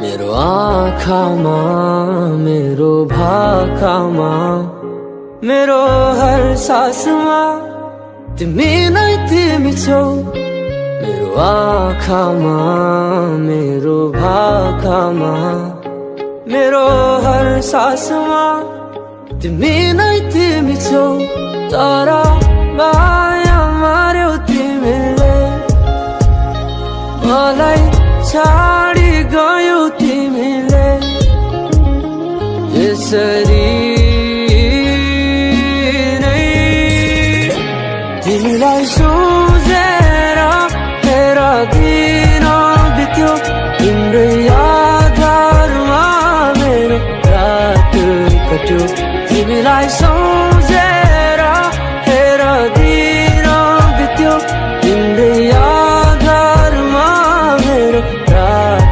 मेरो आँखामा मेरो भाकामा मेरो हर सासमा तिमी नै तिमी छौ। मेरो आँखामा मेरो भाकामा मेरो हर सासमा तिमी नै तिमी छौ। तर माया मार्यौ तिमीले मलाई छाडी गयौ तिमीले। यसरी नै तिमीलाई सोचेर तेरा दिन बित्यो। तिम्रै यादहरुमा मेरो रात कट्यो। तिमीलाई